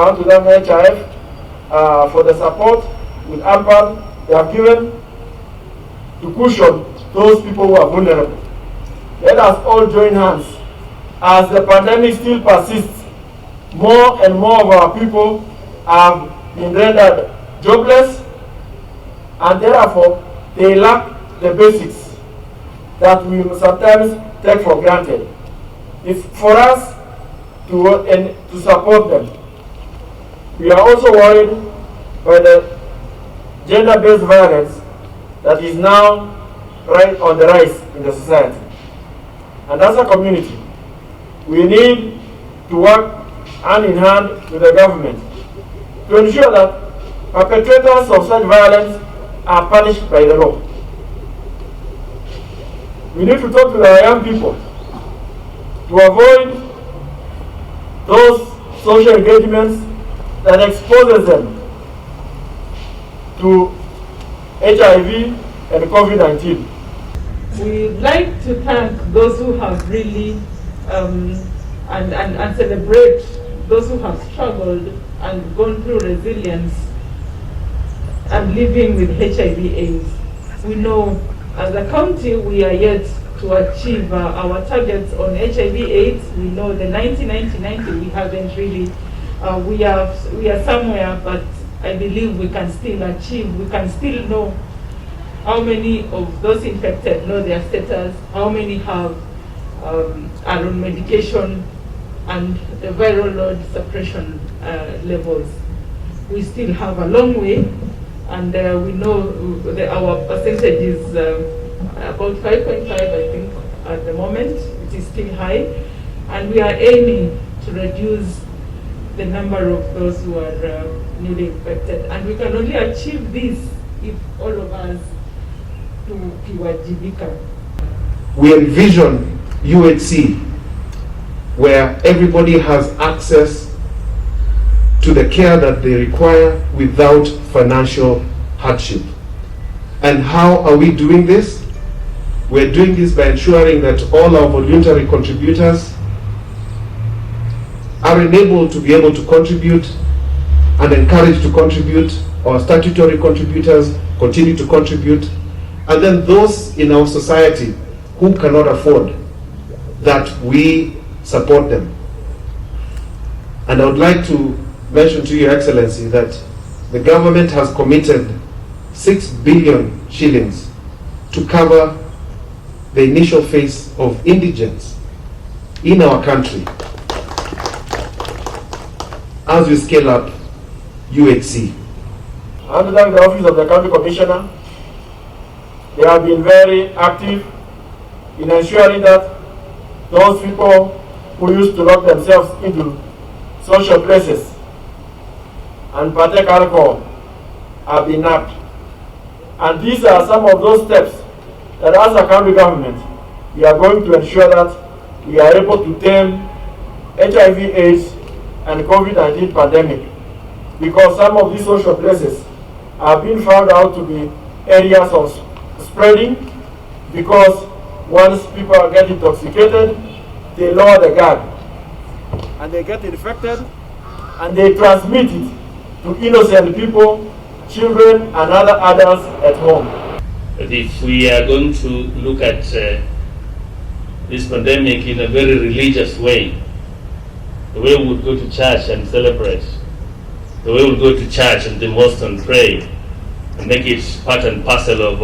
I want to thank HIF for the support with AMPAN they have given to cushion those people who are vulnerable. Let us all join hands. As the pandemic still persists, more and more of our people have been rendered jobless, and therefore they lack the basics that we sometimes take for granted. It's for us to support them. We are also worried by the gender-based violence that is now on the rise in the society. And as a community, we need to work hand in hand with the government to ensure that perpetrators of such violence are punished by the law. We need to talk to our young people to avoid those social engagements that exposes them to HIV and COVID-19. We'd like to thank those who have really and celebrate those who have struggled and gone through resilience and living with HIV/AIDS. We know as a county we are yet to achieve our targets on HIV/AIDS. We know the 90-90-90 we haven't really. We are somewhere, but I believe we can still achieve. We can still know how many of those infected know their status, how many are on medication, and the viral load suppression levels. We still have a long way, and we know our percentage is about 5.5, I think, at the moment. It is still high, and we are aiming to reduce the number of those who are newly infected. And we can only achieve this if all of us do Kiwajibika. We envision UHC where everybody has access to the care that they require without financial hardship. And how are we doing this? We're doing this by ensuring that all our voluntary contributors are enabled to be able to contribute and encouraged to contribute. Our statutory contributors continue to contribute. And then those in our society who cannot afford, that we support them. And I would like to mention to Your Excellency that the government has committed 6 billion shillings to cover the initial phase of indigence in our country as we scale up UHC. I want to thank the Office of the County Commissioner. They have been very active in ensuring that those people who used to lock themselves into social places and partake alcohol have been nabbed. And these are some of those steps that as a county government, we are going to ensure that we are able to tame HIV/AIDS and COVID-19 pandemic, because some of these social places have been found out to be areas of spreading, because once people get intoxicated, they lower the guard and they get infected and they transmit it to innocent people, children and other adults at home. But if we are going to look at this pandemic in a very religious way, the way we would go to church and celebrate, the way we would go to church and the mosque and pray, and make it part and parcel of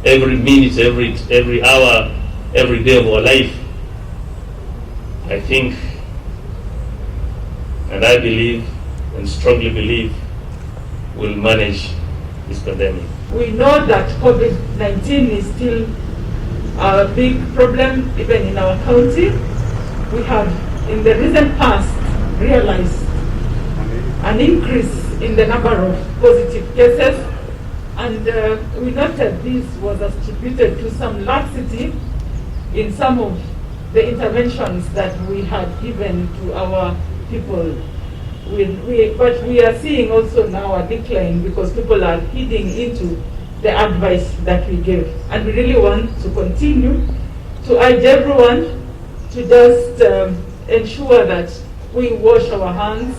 every minute, every hour, every day of our life, I think, and I believe, and strongly believe, we'll manage this pandemic. We know that COVID-19 is still a big problem even in our county. We have in the recent past realized an increase in the number of positive cases, and we noted this was attributed to some laxity in some of the interventions that we had given to our people. But we are seeing also now a decline because people are heeding into the advice that we gave. And we really want to continue to urge everyone to just ensure that we wash our hands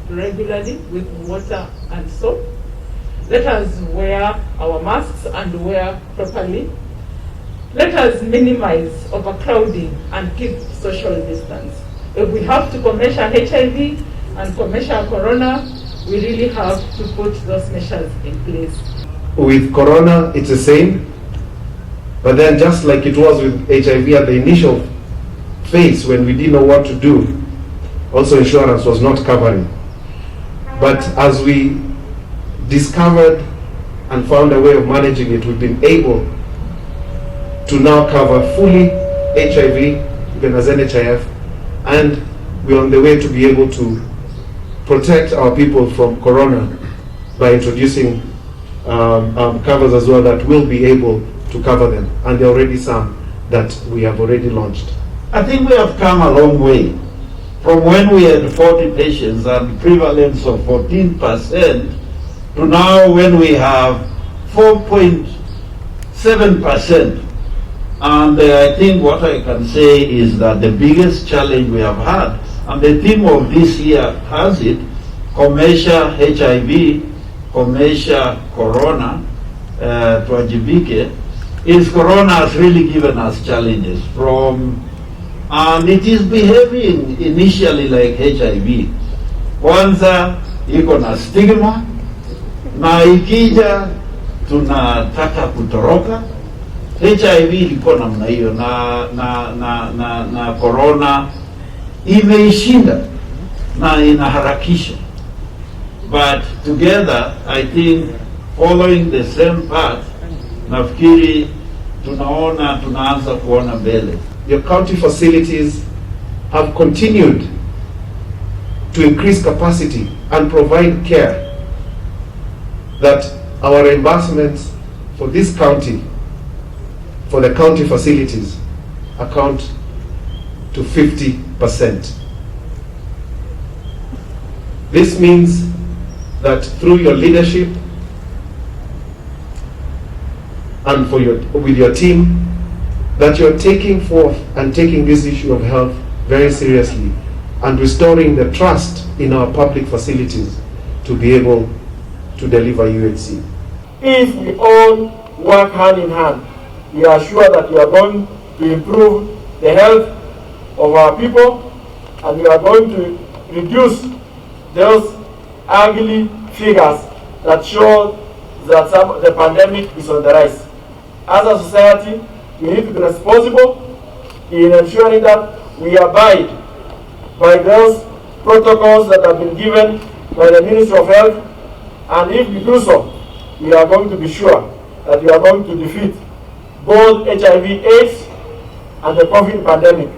regularly with water and soap. Let us wear our masks and wear properly. Let us minimize overcrowding and keep social distance. If we have to commercial HIV and commercial corona, we really have to put those measures in place. With corona, it's the same. But then just like it was with HIV at the initial phase when we didn't know what to do, also insurance was not covering. But as we discovered and found a way of managing it, we've been able to now cover fully HIV, even as NHIF, and we're on the way to be able to protect our people from corona by introducing covers as well that will be able to cover them. And there are already some that we have already launched. I think we have come a long way from when we had 40 patients and prevalence of 14% to now when we have 4.7%. And I think what I can say is that the biggest challenge we have had, and the theme of this year has it, commercial HIV, commercial corona, tuajibike, is corona has really given us challenges and it is behaving initially like HIV. Kwanza iko na stigma, na ikija tunataka kutoroka. HIV ilikuwa namna hiyo na corona imeishinda na inaharakisha. But together, I think, following the same path, nafikiri tunaanza kuona mbele. Your county facilities have continued to increase capacity and provide care that our reimbursements for this county, for the county facilities, account to 50%. This means that through your leadership and with your team, that you're taking forth and taking this issue of health very seriously and restoring the trust in our public facilities to be able to deliver UHC. If we all work hand in hand, we are sure that we are going to improve the health of our people, and we are going to reduce those ugly figures that show that the pandemic is on the rise. As a society, we need to be responsible in ensuring that we abide by those protocols that have been given by the Ministry of Health, and if we do so, we are going to be sure that we are going to defeat both HIV/AIDS and the COVID pandemic.